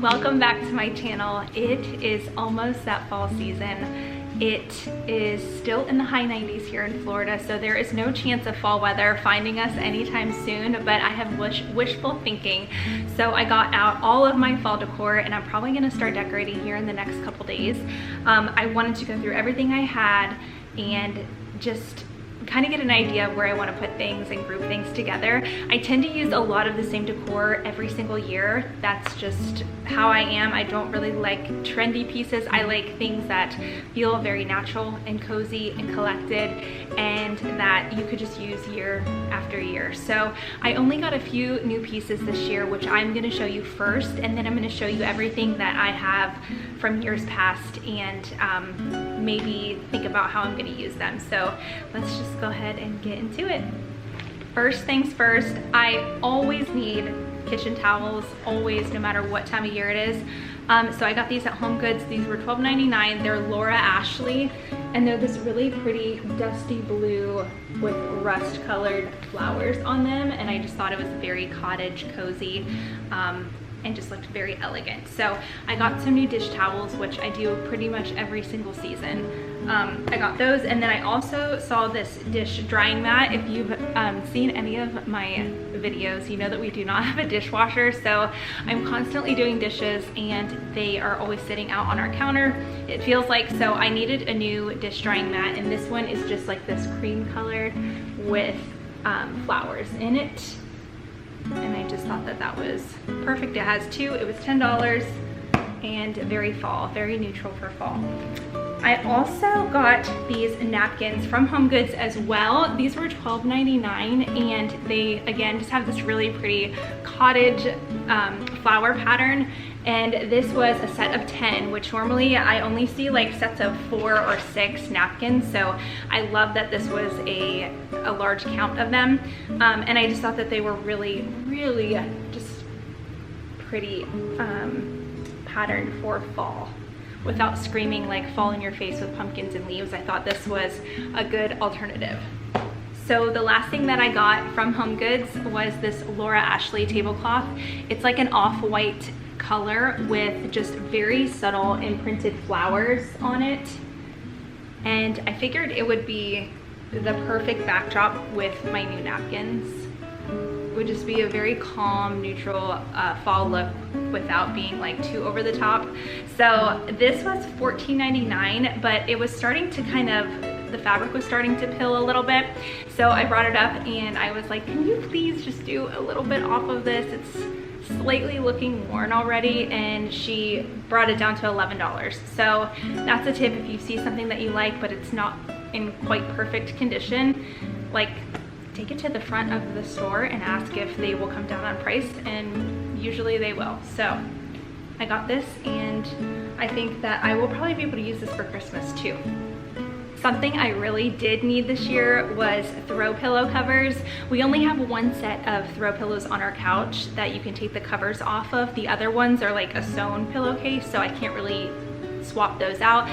Welcome back to my channel. It is almost that fall season. It is still in the high 90s here in Florida, so there is no chance of fall weather finding us anytime soon, but I have wishful thinking. So I got out all of my fall decor and I'm probably gonna start decorating here in the next couple days. I wanted to go through everything I had and just kind of get an idea of where I want to put things and group things together. I tend to use a lot of the same decor every single year. That's just how I am. I don't really like trendy pieces. I like things that feel very natural and cozy and collected and that you could just use year after year. So I only got a few new pieces this year, which I'm going to show you first, and then I'm going to show you everything that I have from years past and maybe think about how I'm going to use them. So let's just go ahead and get into it. First things first, I always need kitchen towels, always, no matter what time of year it is. So I got these at Home Goods. These were $12.99. They're Laura Ashley, and they're this really pretty dusty blue with rust colored flowers on them, and I just thought it was very cottage cozy and just looked very elegant. So I got some new dish towels, which I do pretty much every single season. I got those, and then I also saw this dish drying mat. If you've seen any of my videos, you know that we do not have a dishwasher, so I'm constantly doing dishes and they are always sitting out on our counter, it feels like. So I needed a new dish drying mat, and this one is just like this cream colored with flowers in it, and I just thought that that was perfect. It has two. It was $10 and very fall, very neutral for fall. I also got these napkins from Home Goods as well. These were $12.99, and they, again, just have this really pretty cottage flower pattern. And this was a set of 10, which normally I only see like sets of 4 or 6 napkins. So I love that this was a large count of them. And I just thought that they were really, really just pretty patterned for fall, without screaming like fall in your face with pumpkins and leaves. I thought this was a good alternative. So the last thing that I got from Home Goods was this Laura Ashley tablecloth. It's like an off-white color with just very subtle imprinted flowers on it. And I figured it would be the perfect backdrop with my new napkins. It would just be a very calm, neutral fall look without being like too over the top. So this was $14.99, but it was starting to kind of, the fabric was starting to pill a little bit. So I brought it up and I was like, can you please just do a little bit off of this? It's slightly looking worn already, and she brought it down to $11. So that's a tip. If you see something that you like but it's not in quite perfect condition, like, take it to the front of the store and ask if they will come down on price, and usually they will. So I got this, and I think that I will probably be able to use this for Christmas too. Something I really did need this year was throw pillow covers. We only have one set of throw pillows on our couch that you can take the covers off of. The other ones are like a sewn pillowcase, so I can't really swap those out.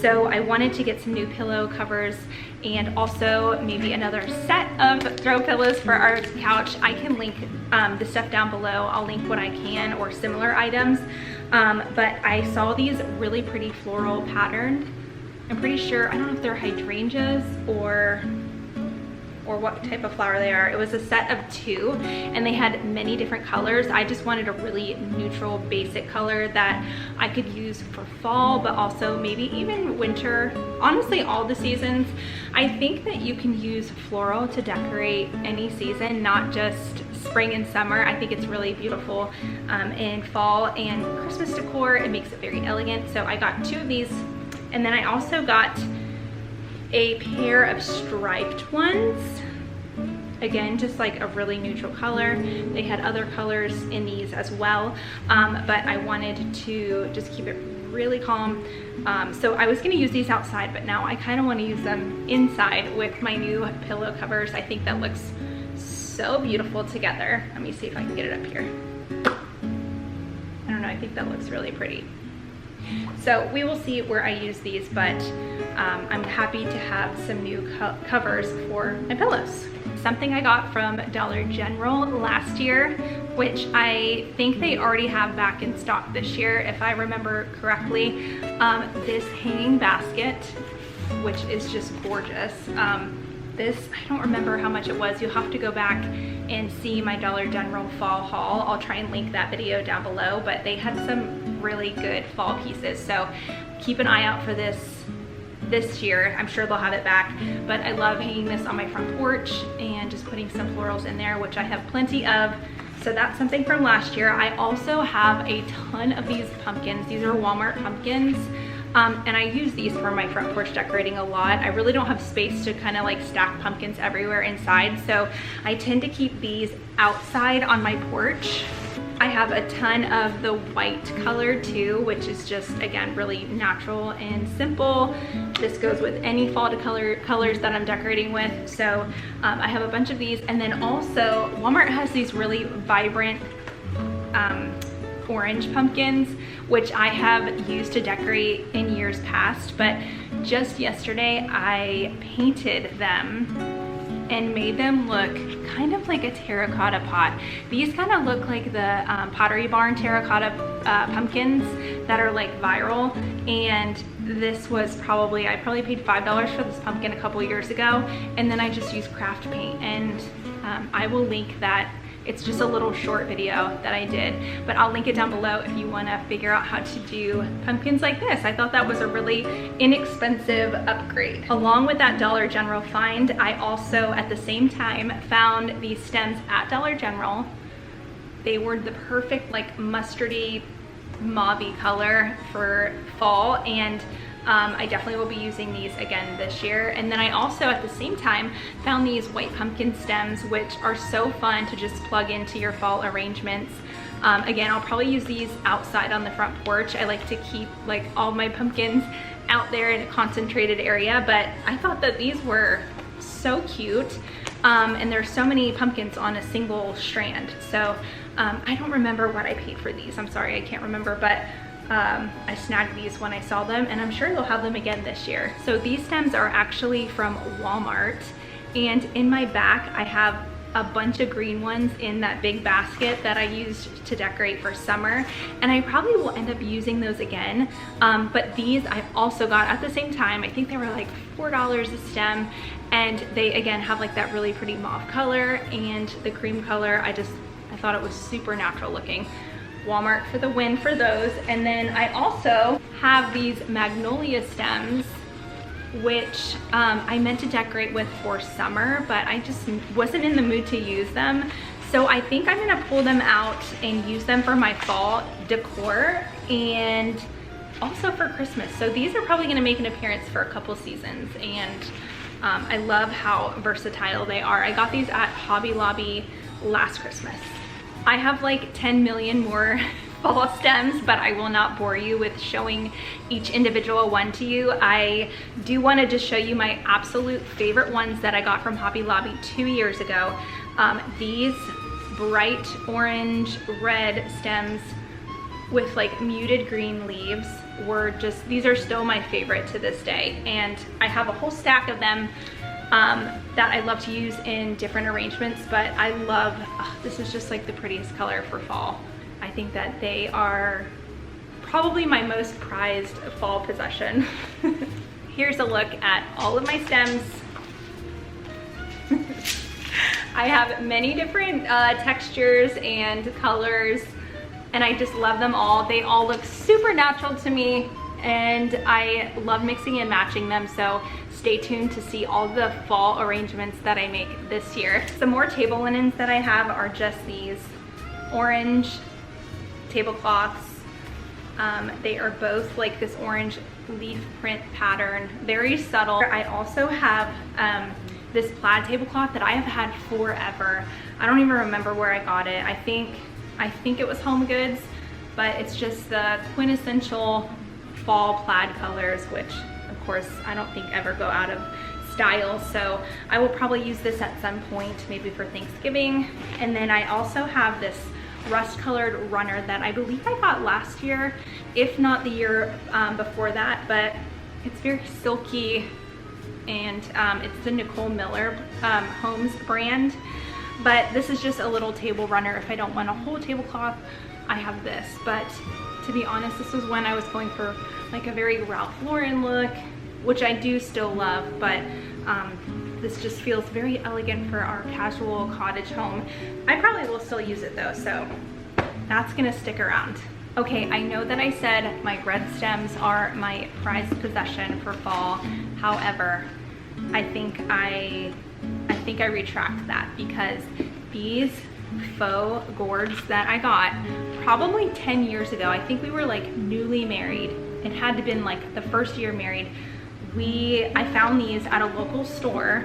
So I wanted to get some new pillow covers and also maybe another set of throw pillows for our couch. I can link the stuff down below. I'll link what I can, or similar items. But I saw these really pretty floral patterned. I'm pretty sure, I don't know if they're hydrangeas or what type of flower they are. It was a set of 2 and they had many different colors. I just wanted a really neutral basic color that I could use for fall, but also maybe even winter. Honestly, all the seasons. I think that you can use floral to decorate any season, not just spring and summer. I think it's really beautiful in fall and Christmas decor. It makes it very elegant. So I got 2 of these, and then I also got a pair of striped ones. Again, just like a really neutral color. They had other colors in these as well, but I wanted to just keep it really calm. So I was gonna use these outside, but now I kind of want to use them inside with my new pillow covers. I think that looks so beautiful together. Let me see if I can get it up here. I don't know, I think that looks really pretty. So we will see where I use these, but I'm happy to have some new covers for my pillows. something I got from Dollar General last year, which I think they already have back in stock this year, if I remember correctly. This hanging basket, which is just gorgeous. This, I don't remember how much it was. You'll have to go back and see my Dollar General fall haul. I'll try and link that video down below, but they had some really good fall pieces. So keep an eye out for this year. I'm sure they'll have it back, but I love hanging this on my front porch and just putting some florals in there, which I have plenty of. So that's something from last year. I also have a ton of these pumpkins. These are Walmart pumpkins. And I use these for my front porch decorating a lot. I really don't have space to kind of like stack pumpkins everywhere inside, so I tend to keep these outside on my porch. I have a ton of the white color too, which is just, again, really natural and simple. This goes with any fall colors that I'm decorating with. So I have a bunch of these. And then also Walmart has these really vibrant orange pumpkins, which I have used to decorate in years past, but just yesterday I painted them and made them look kind of like a terracotta pot. These kind of look like the Pottery Barn terracotta pumpkins that are like viral, and this was probably, I probably paid $5 for this pumpkin a couple years ago, and then I just used craft paint, and I will link that. It's just a little short video that I did, but I'll link it down below if you want to figure out how to do pumpkins like this. I thought that was a really inexpensive upgrade. Along with that Dollar General find, I also at the same time found these stems at Dollar General. They were the perfect like mustardy, mauvey color for fall, and I definitely will be using these again this year. And then I also at the same time found these white pumpkin stems, which are so fun to just plug into your fall arrangements. Again, I'll probably use these outside on the front porch. I like to keep like all my pumpkins out there in a concentrated area, but I thought that these were so cute. And there's so many pumpkins on a single strand. So I don't remember what I paid for these. I'm sorry, I can't remember, but I snagged these when I saw them, and I'm sure they'll have them again this year. So these stems are actually from Walmart, and in my back I have a bunch of green ones in that big basket that I used to decorate for summer, and I probably will end up using those again. But these I also got at the same time. I think they were like $4 a stem, and they again have like that really pretty mauve color and the cream color. I thought it was super natural looking. Walmart for the win for those. And then I also have these magnolia stems, which I meant to decorate with for summer, but I just wasn't in the mood to use them. So I think I'm gonna pull them out and use them for my fall decor and also for Christmas. So these are probably gonna make an appearance for a couple seasons, and I love how versatile they are. I got these at Hobby Lobby last Christmas. I have like 10 million more fall stems, but I will not bore you with showing each individual one to you. I do want to just show you my absolute favorite ones that I got from Hobby Lobby 2 years ago. These bright orange red stems with like muted green leaves were just, these are still my favorite to this day, and I have a whole stack of them that I love to use in different arrangements. But I love, this is just like the prettiest color for fall. I think that they are probably my most prized fall possession. Here's a look at all of my stems. I have many different textures and colors, and I just love them all. They all look super natural to me, and I love mixing and matching them. So stay tuned to see all the fall arrangements that I make this year. Some more table linens that I have are just these orange tablecloths. They are both like this orange leaf print pattern, very subtle. I also have this plaid tablecloth that I have had forever. I don't even remember where I got it. I think it was Home Goods, but it's just the quintessential fall plaid colors, which of course I don't think ever go out of style. So I will probably use this at some point, maybe for Thanksgiving. And then I also have this rust colored runner that I believe I got last year, if not the year before that, but it's very silky, and it's the Nicole Miller Homes brand. But this is just a little table runner. If I don't want a whole tablecloth, I have this. But to be honest, this was when I was going for like a very Ralph Lauren look, which I do still love, but this just feels very elegant for our casual cottage home. I probably will still use it though, so that's gonna stick around. Okay, I know that I said my red stems are my prized possession for fall. However, I think I retract that, because these faux gourds that I got probably 10 years ago, I think we were like newly married. It had to have been like the first year married. I found these at a local store,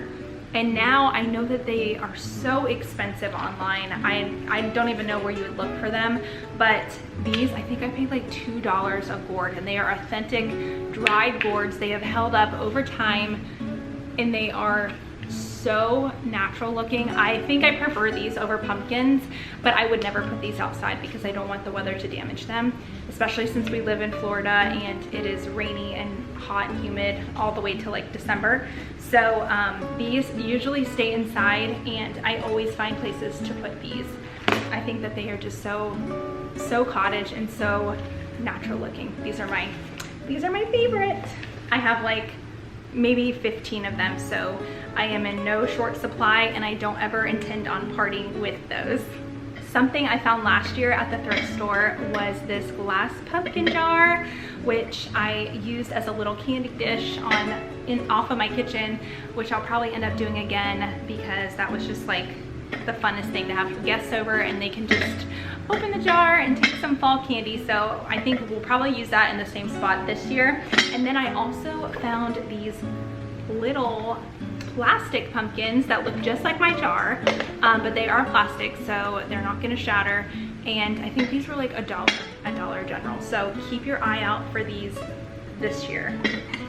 and now I know that they are so expensive online. I don't even know where you would look for them, but these, I think I paid like $2 a gourd, and they are authentic dried gourds. They have held up over time, and they are so natural looking. I think I prefer these over pumpkins, but I would never put these outside because I don't want the weather to damage them, especially since we live in Florida and it is rainy and hot and humid all the way to like December. So these usually stay inside, and I always find places to put these. I think that they are just so cottage and so natural looking. These are my favorite. I have like maybe 15 of them, so I am in no short supply, and I don't ever intend on parting with those. Something I found last year at the thrift store was this glass pumpkin jar, which I used as a little candy dish off of my kitchen, which I'll probably end up doing again, because that was just like the funnest thing to have guests over and they can just open the jar and take some fall candy. So I think we'll probably use that in the same spot this year. And then I also found these little plastic pumpkins that look just like my jar, but they are plastic, so they're not gonna shatter. And I think these were like $1 at Dollar General. So keep your eye out for these this year.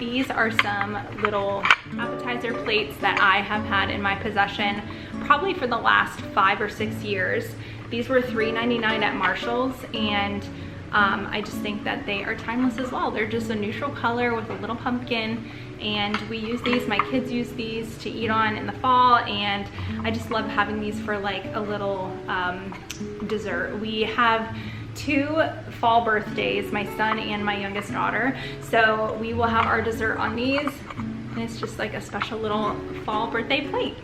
These are some little appetizer plates that I have had in my possession probably for the last 5 or 6 years. These were $3.99 at Marshall's, and I just think that they are timeless as well. They're just a neutral color with a little pumpkin, and we use these, my kids use these to eat on in the fall, and I just love having these for like a little dessert. We have 2 fall birthdays, my son and my youngest daughter, so we will have our dessert on these, and it's just like a special little fall birthday plate.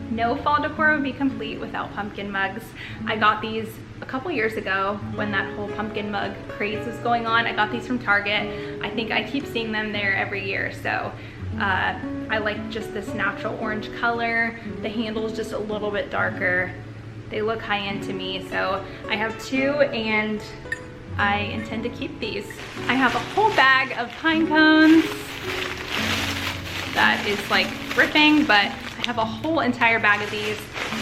No fall decor would be complete without pumpkin mugs. I got these a couple years ago when that whole pumpkin mug craze was going on. I got these from Target. I think I keep seeing them there every year, so I like just this natural orange color. The handle is just a little bit darker. They look high-end to me, so I have 2, and I intend to keep these. I have a whole bag of pine cones that is like ripping, but I have a whole entire bag of these.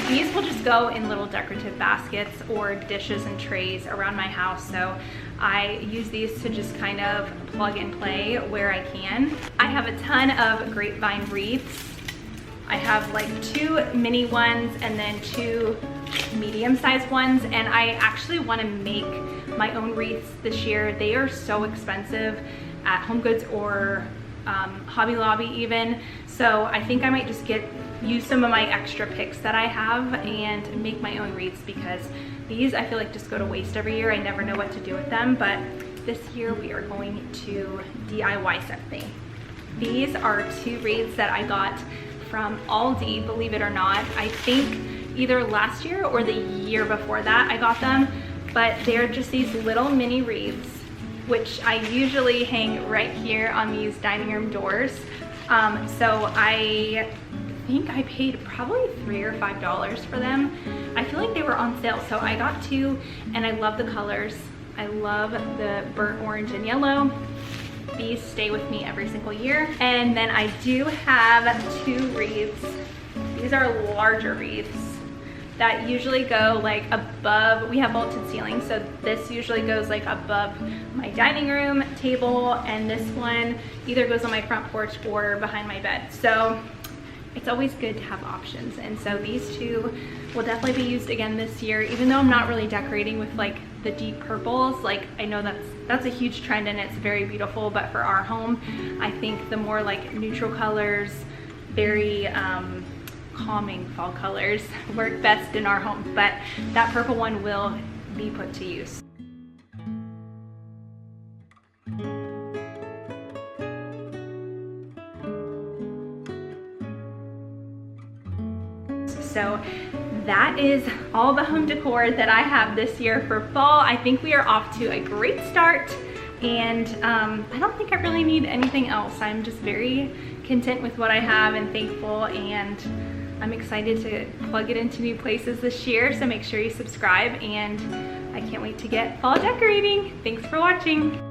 These will just go in little decorative baskets or dishes and trays around my house, so I use these to just kind of plug and play where I can. I have a ton of grapevine wreaths. I have like 2 mini ones and then 2 medium-sized ones, and I actually want to make my own wreaths this year. They are so expensive at HomeGoods or Hobby Lobby even, so I think I might just use some of my extra picks that I have and make my own wreaths, because these I feel like just go to waste every year. I never know what to do with them, but this year we are going to DIY something. These are 2 wreaths that I got from Aldi, believe it or not. I think either last year or the year before that I got them, but they're just these little mini wreaths, which I usually hang right here on these dining room doors. So I think I paid probably $3 or $5 for them. I feel like they were on sale, so I got 2, and I love the colors. I love the burnt orange and yellow. These stay with me every single year. And then I do have 2 wreaths. These are larger wreaths that usually go like above. We have vaulted ceilings, so this usually goes like above my dining room table, and this one either goes on my front porch or behind my bed. So it's always good to have options, and so these 2 will definitely be used again this year, even though I'm not really decorating with like the deep purples. Like, I know that's a huge trend and it's very beautiful, but for our home I think the more like neutral colors, very calming fall colors work best in our home, but that purple one will be put to use. So that is all the home decor that I have this year for fall. I think we are off to a great start, and I don't think I really need anything else. I'm just very content with what I have and thankful, and I'm excited to plug it into new places this year. So make sure you subscribe, and I can't wait to get fall decorating. Thanks for watching.